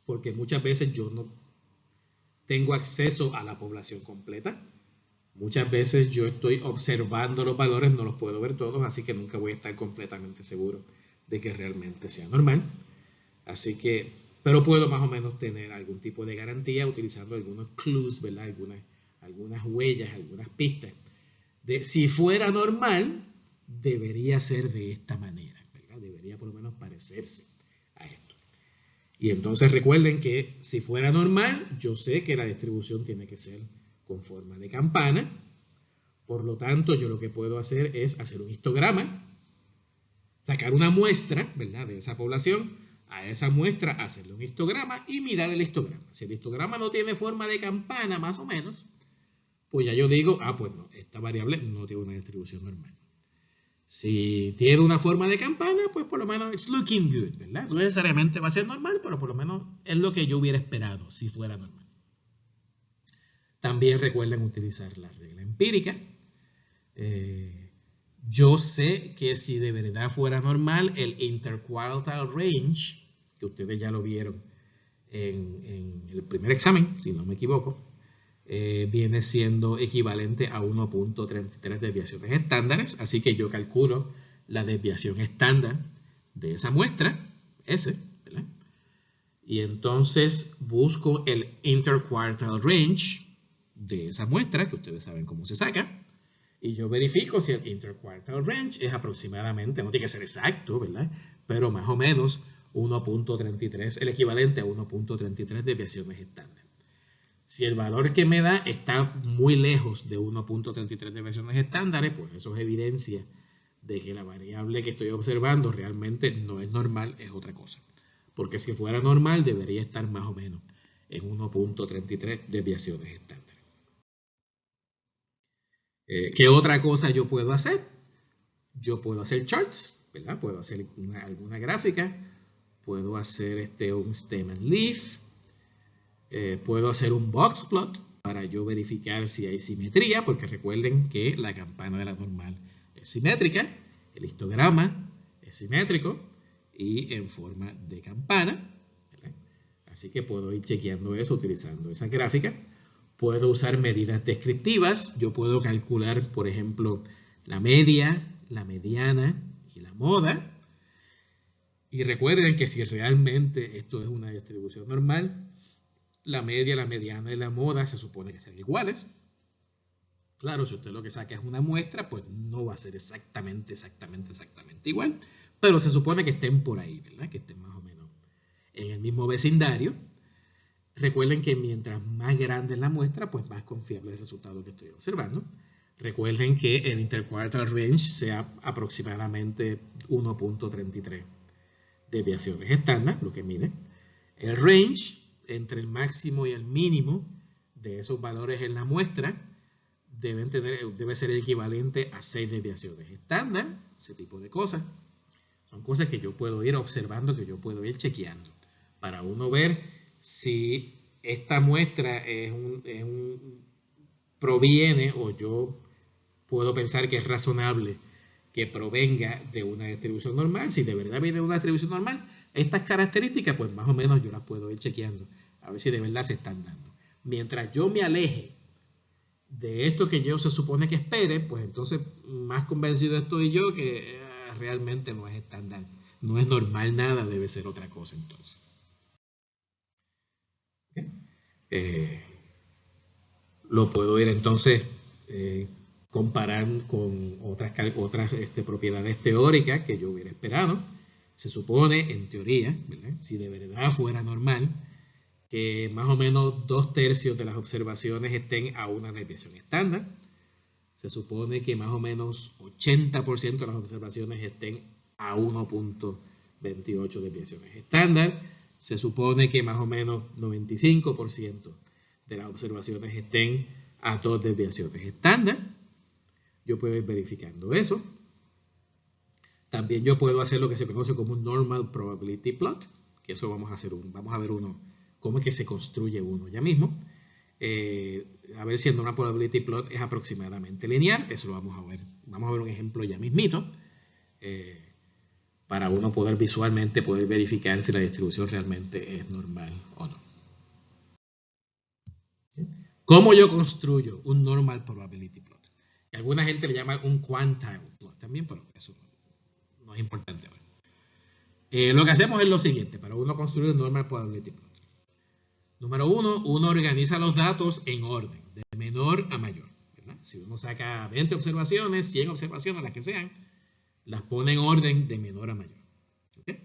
porque muchas veces yo no tengo acceso a la población completa. Muchas veces yo estoy observando los valores, no los puedo ver todos, así que nunca voy a estar completamente seguro de que realmente sea normal. Así que, pero puedo más o menos tener algún tipo de garantía utilizando algunos clues, ¿verdad? Algunas huellas, algunas pistas. De si fuera normal, debería ser de esta manera, ¿verdad? Debería por lo menos parecerse a esto. Y entonces recuerden que si fuera normal, yo sé que la distribución tiene que ser con forma de campana. Por lo tanto, yo lo que puedo hacer es hacer un histograma, sacar una muestra, ¿verdad? De esa población, a esa muestra hacerle un histograma y mirar el histograma. Si el histograma no tiene forma de campana, más o menos, pues ya yo digo, pues no, esta variable no tiene una distribución normal. Si tiene una forma de campana, pues por lo menos it's looking good, ¿verdad? No necesariamente va a ser normal, pero por lo menos es lo que yo hubiera esperado si fuera normal. También recuerden utilizar la regla empírica. Yo sé que si de verdad fuera normal, el interquartile range, que ustedes ya lo vieron en el primer examen, si no me equivoco, viene siendo equivalente a 1.33 desviaciones estándares, así que yo calculo la desviación estándar de esa muestra, S, ¿verdad? Y entonces busco el interquartile range de esa muestra, que ustedes saben cómo se saca, Y yo verifico si el interquartile range es aproximadamente, no tiene que ser exacto, ¿verdad? Pero más o menos 1.33, el equivalente a 1.33 desviaciones estándar. Si el valor que me da está muy lejos de 1.33 desviaciones estándares, pues eso es evidencia de que la variable que estoy observando realmente no es normal, es otra cosa. Porque si fuera normal debería estar más o menos en 1.33 desviaciones estándar. ¿Qué otra cosa yo puedo hacer? Yo puedo hacer charts, ¿verdad? Puedo hacer alguna gráfica, puedo hacer un stem and leaf, puedo hacer un box plot para yo verificar si hay simetría, porque recuerden que la campana de la normal es simétrica, el histograma es simétrico y en forma de campana, ¿verdad? Así que puedo ir chequeando eso utilizando esa gráfica. Puedo usar medidas descriptivas. Yo puedo calcular, por ejemplo, la media, la mediana y la moda. Y recuerden que si realmente esto es una distribución normal, la media, la mediana y la moda se supone que sean iguales. Claro, si usted lo que saca es una muestra, pues no va a ser exactamente igual. Pero se supone que estén por ahí, ¿verdad? Que estén más o menos en el mismo vecindario. Recuerden que mientras más grande es la muestra, pues más confiable es el resultado que estoy observando. Recuerden que el interquartile range sea aproximadamente 1.33 desviaciones estándar, lo que mide. El range entre el máximo y el mínimo de esos valores en la muestra debe ser el equivalente a 6 desviaciones estándar, ese tipo de cosas. Son cosas que yo puedo ir observando, que yo puedo ir chequeando, para uno ver si esta muestra proviene o yo puedo pensar que es razonable que provenga de una distribución normal. Si de verdad viene de una distribución normal, estas características, pues más o menos yo las puedo ir chequeando, a ver si de verdad se están dando. Mientras yo me aleje de esto que yo se supone que espere, pues entonces más convencido estoy yo que realmente no es estándar, no es normal nada, debe ser otra cosa entonces. Lo puedo ir entonces comparar con otras propiedades teóricas que yo hubiera esperado. Se supone, en teoría, ¿verdad? Si de verdad fuera normal, que más o menos 2/3 de las observaciones estén a una desviación estándar. Se supone que más o menos 80% de las observaciones estén a 1.28 desviaciones estándar. Se supone que más o menos 95% de las observaciones estén a 2 desviaciones estándar. Yo puedo ir verificando eso. También yo puedo hacer lo que se conoce como un normal probability plot, que eso vamos a ver uno, cómo es que se construye uno ya mismo. A ver si el normal probability plot es aproximadamente lineal. Eso lo vamos a ver. Vamos a ver un ejemplo ya mismito. Para uno poder visualmente poder verificar si la distribución realmente es normal o no. ¿Cómo yo construyo un normal probability plot? Alguna gente le llama un quantile plot también, pero eso no es importante ahora. Lo que hacemos es lo siguiente, para uno construir un normal probability plot. Número 1, uno organiza los datos en orden, de menor a mayor, ¿verdad? Si uno saca 20 observaciones, 100 observaciones, las que sean, las pone en orden de menor a mayor. ¿Okay?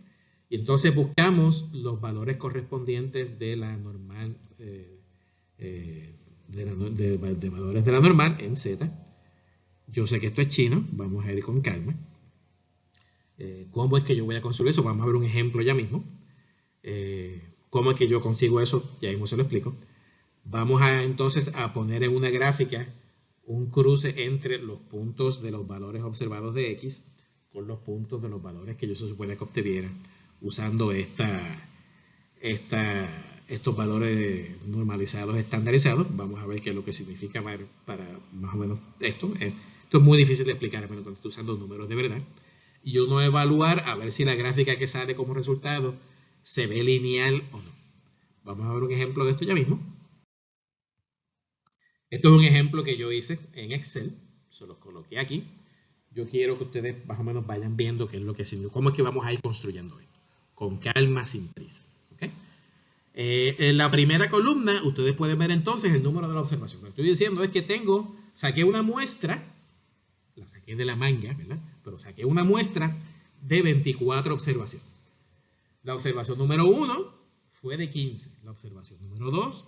Y entonces buscamos los valores correspondientes de la normal, de valores de la normal en Z. Yo sé que esto es chino, vamos a ir con calma. ¿Cómo es que yo voy a construir eso? Vamos a ver un ejemplo ya mismo. ¿Cómo es que yo consigo eso? Ya mismo se lo explico. Vamos entonces a poner en una gráfica un cruce entre los puntos de los valores observados de X con los puntos de los valores que yo se supone que obtuviera usando estos valores normalizados estandarizados. Vamos a ver qué es lo que significa para más o menos esto. Esto es muy difícil de explicar, a menos cuando estoy usando números de verdad. Y uno evaluar a ver si la gráfica que sale como resultado se ve lineal o no. Vamos a ver un ejemplo de esto ya mismo. Esto es un ejemplo que yo hice en Excel. Se los coloqué aquí. Yo quiero que ustedes más o menos vayan viendo qué es lo que significa. Cómo es que vamos a ir construyendo esto. Con calma, sin prisa. ¿Okay? En la primera columna, ustedes pueden ver entonces el número de la observación. Lo que estoy diciendo es que saqué una muestra saqué de la manga, ¿verdad? Pero saqué una muestra de 24 observaciones. La observación número 1 fue de 15. La observación número 2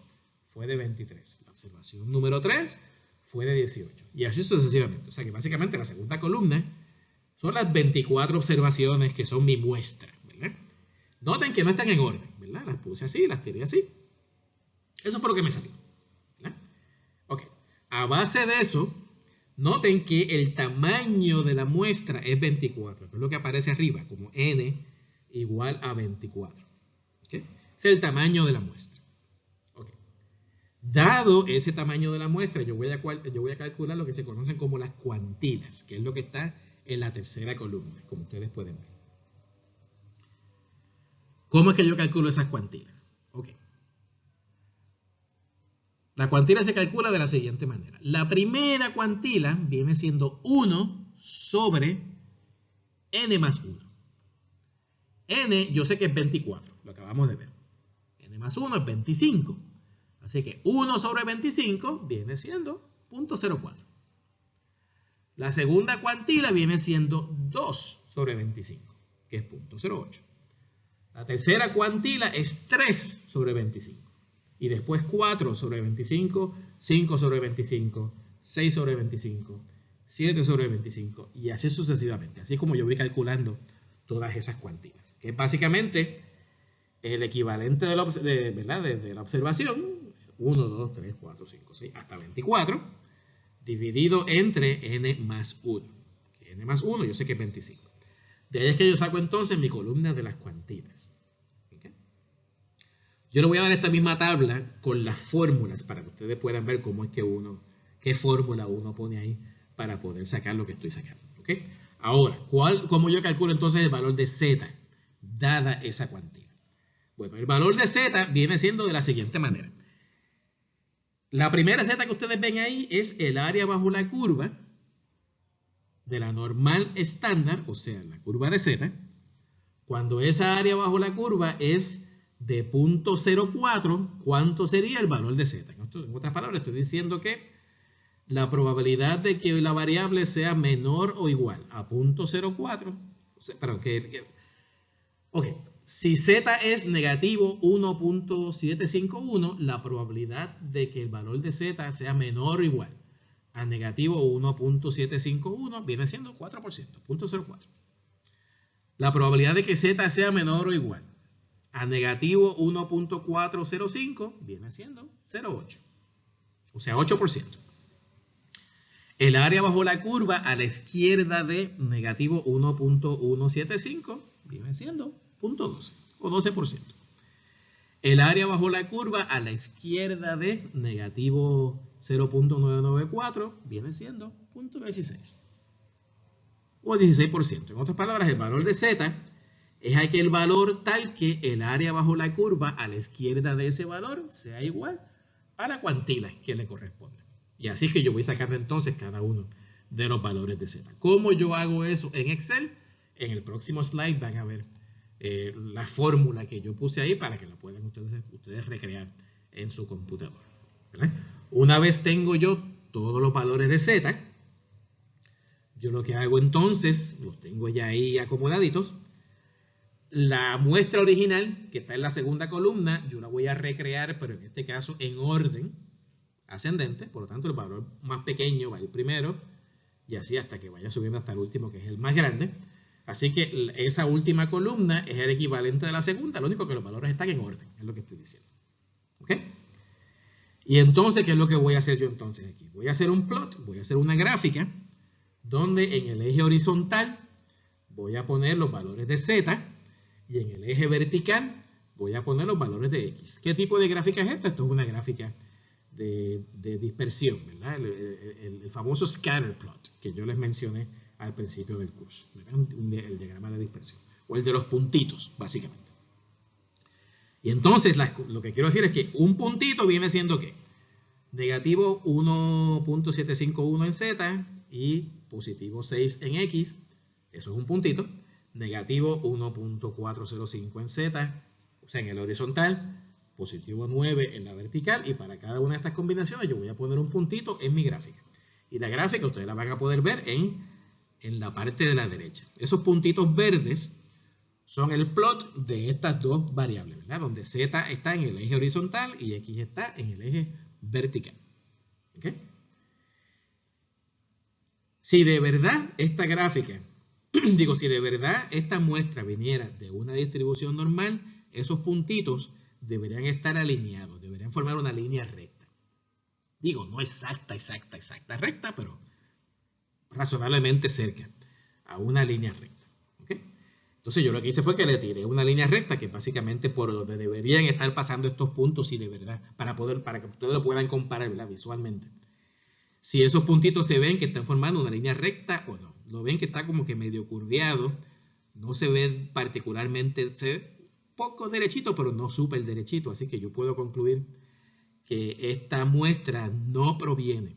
fue de 23. La observación número 3 fue de 18. Y así sucesivamente. O sea que básicamente la segunda columna son las 24 observaciones que son mi muestra, ¿verdad? Noten que no están en orden, ¿verdad? Las puse así, las tiré así. Eso fue lo que me salió, ¿verdad? Ok. A base de eso, noten que el tamaño de la muestra es 24, que es lo que aparece arriba, como n igual a 24. ¿Okay? Ese es el tamaño de la muestra. Okay. Dado ese tamaño de la muestra, yo voy a calcular lo que se conocen como las cuantilas, que es lo que está en la tercera columna, como ustedes pueden ver. ¿Cómo es que yo calculo esas cuantilas? Okay. La cuantila se calcula de la siguiente manera. La primera cuantila viene siendo 1 sobre n más 1. N yo sé que es 24, lo acabamos de ver. N más 1 es 25. Así que 1 sobre 25 viene siendo 0.04. La segunda cuantila viene siendo 2 sobre 25, que es 0.08. La tercera cuantila es 3 sobre 25. Y después 4 sobre 25, 5 sobre 25, 6 sobre 25, 7 sobre 25 y así sucesivamente. Así es como yo voy calculando todas esas cuantilas. Que es básicamente el equivalente de la observación, 1, 2, 3, 4, 5, 6, hasta 24, dividido entre n más 1. Que n más 1 yo sé que es 25. De ahí es que yo saco entonces mi columna de las cuantilas. Yo le voy a dar esta misma tabla con las fórmulas para que ustedes puedan ver cómo es que qué fórmula uno pone ahí para poder sacar lo que estoy sacando. ¿Okay? Ahora, ¿cómo yo calculo entonces el valor de z dada esa cuantía? Bueno, el valor de z viene siendo de la siguiente manera. La primera z que ustedes ven ahí es el área bajo la curva de la normal estándar, o sea, la curva de z. Cuando esa área bajo la curva es de 0.04, ¿cuánto sería el valor de z? En otras palabras, estoy diciendo que la probabilidad de que la variable sea menor o igual a 0.04, si z es negativo 1.751, la probabilidad de que el valor de z sea menor o igual a negativo 1.751 viene siendo 4%, 0.04. La probabilidad de que z sea menor o igual a negativo 1.405 viene siendo 0.8, o sea 8%. El área bajo la curva a la izquierda de negativo 1.175 viene siendo 0.12 o 12%. El área bajo la curva a la izquierda de negativo 0.994 viene siendo 0.16 o 16%. En otras palabras, el valor de z es aquel valor tal que el área bajo la curva a la izquierda de ese valor sea igual a la cuantila que le corresponde. Y así es que yo voy sacando entonces cada uno de los valores de z. ¿Cómo yo hago eso en Excel? En el próximo slide van a ver la fórmula que yo puse ahí para que la puedan ustedes recrear en su computadora, ¿verdad? Una vez tengo yo todos los valores de z, yo lo que hago entonces, los tengo ya ahí acomodaditos. La muestra original, que está en la segunda columna, yo la voy a recrear, pero en este caso en orden ascendente. Por lo tanto, el valor más pequeño va a ir primero, y así hasta que vaya subiendo hasta el último, que es el más grande. Así que esa última columna es el equivalente de la segunda, lo único que los valores están en orden, es lo que estoy diciendo. ¿Ok? Y entonces, ¿qué es lo que voy a hacer yo entonces aquí? Voy a hacer un plot, voy a hacer una gráfica, donde en el eje horizontal voy a poner los valores de z, y en el eje vertical voy a poner los valores de x. ¿Qué tipo de gráfica es esta? Esto es una gráfica de dispersión, ¿verdad? El famoso scatter plot que yo les mencioné al principio del curso, el diagrama de dispersión, o el de los puntitos, básicamente. Y entonces lo que quiero decir es que un puntito viene siendo ¿qué? Negativo 1.751 en z y positivo 6 en x, eso es un puntito. Negativo 1.405 en z, o sea en el horizontal, positivo 9 en la vertical, y para cada una de estas combinaciones yo voy a poner un puntito en mi gráfica. Y la gráfica ustedes la van a poder ver en en la parte de la derecha. Esos puntitos verdes son el plot de estas dos variables, ¿verdad? Donde z está en el eje horizontal y x está en el eje vertical. ¿Okay? Si de verdad esta gráfica, si de verdad esta muestra viniera de una distribución normal, esos puntitos deberían estar alineados, deberían formar una línea recta. No exacta recta, pero razonablemente cerca a una línea recta. ¿Okay? Entonces yo lo que hice fue que le tiré una línea recta que básicamente por donde deberían estar pasando estos puntos, y de verdad, para que ustedes lo puedan comparar, ¿verdad? Visualmente. Si esos puntitos se ven que están formando una línea recta o no. Lo ven que está como que medio curveado. No se ve particularmente, se ve poco derechito, pero no súper derechito. Así que yo puedo concluir que esta muestra no proviene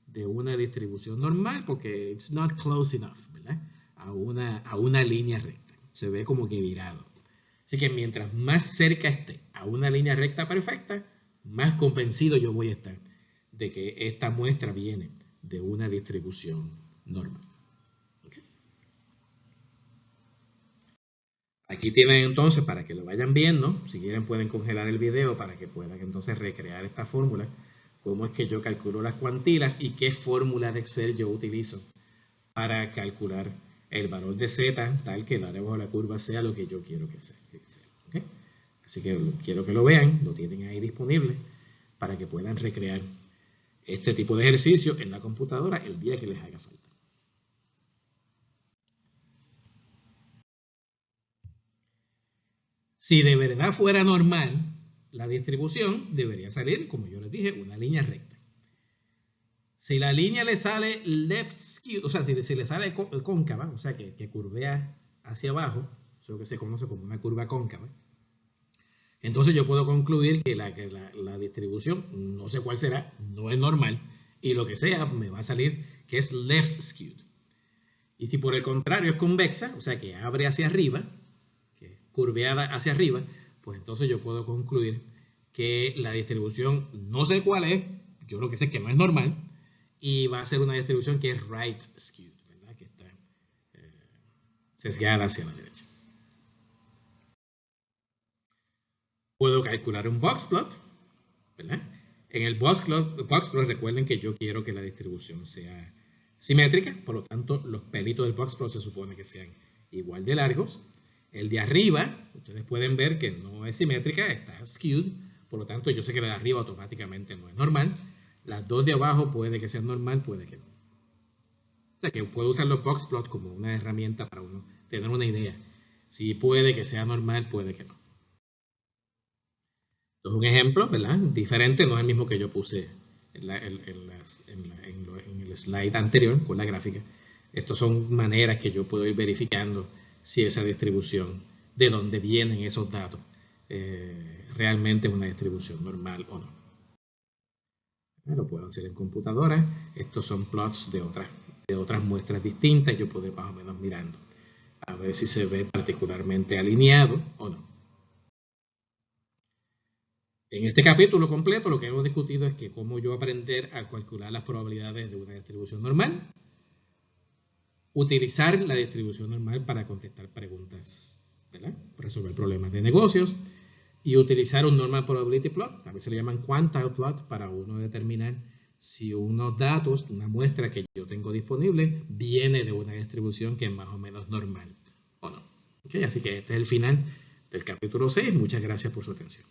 de una distribución normal porque it's not close enough, ¿verdad? A una línea recta. Se ve como que virado. Así que mientras más cerca esté a una línea recta perfecta, más convencido yo voy a estar de que esta muestra viene de una distribución normal. ¿Okay? Aquí tienen entonces, para que lo vayan viendo, si quieren pueden congelar el video para que puedan entonces recrear esta fórmula, cómo es que yo calculo las cuantilas y qué fórmula de Excel yo utilizo para calcular el valor de z tal que el área bajo la curva sea lo que yo quiero que sea. ¿Okay? Así que quiero que lo vean, lo tienen ahí disponible para que puedan recrear este tipo de ejercicio en la computadora el día que les haga falta. Si de verdad fuera normal, la distribución debería salir, como yo les dije, una línea recta. Si la línea le sale left skewed, o sea, si le sale cóncava, o sea, que curvea hacia abajo, eso que se conoce como una curva cóncava, entonces yo puedo concluir que la distribución, no sé cuál será, no es normal, y lo que sea me va a salir que es left skewed. Y si por el contrario es convexa, o sea que abre hacia arriba, que es curveada hacia arriba, pues entonces yo puedo concluir que la distribución, no sé cuál es, yo lo que sé es que no es normal, y va a ser una distribución que es right skewed, ¿verdad? Que está sesgada hacia la derecha. Puedo calcular un box plot, ¿verdad? En el box plot recuerden que yo quiero que la distribución sea simétrica, por lo tanto los pelitos del box plot se supone que sean igual de largos. El de arriba, ustedes pueden ver que no es simétrica, está skewed, por lo tanto yo sé que la de arriba automáticamente no es normal. Las dos de abajo puede que sean normal, puede que no. O sea que puedo usar los box plot como una herramienta para uno tener una idea. Si puede que sea normal, puede que no. Entonces un ejemplo, ¿verdad? Diferente, no es el mismo que yo puse en el slide anterior con la gráfica. Estas son maneras que yo puedo ir verificando si esa distribución, de dónde vienen esos datos, realmente es una distribución normal o no. Lo puedo hacer en computadora. Estos son plots de otras muestras distintas. Yo puedo ir más o menos mirando a ver si se ve particularmente alineado o no. En este capítulo completo lo que hemos discutido es que cómo yo aprender a calcular las probabilidades de una distribución normal, utilizar la distribución normal para contestar preguntas, ¿verdad? Resolver problemas de negocios, y utilizar un normal probability plot, a veces le llaman quantile plot, para uno determinar si unos datos, una muestra que yo tengo disponible, viene de una distribución que es más o menos normal o no. ¿Okay? Así que este es el final del capítulo 6. Muchas gracias por su atención.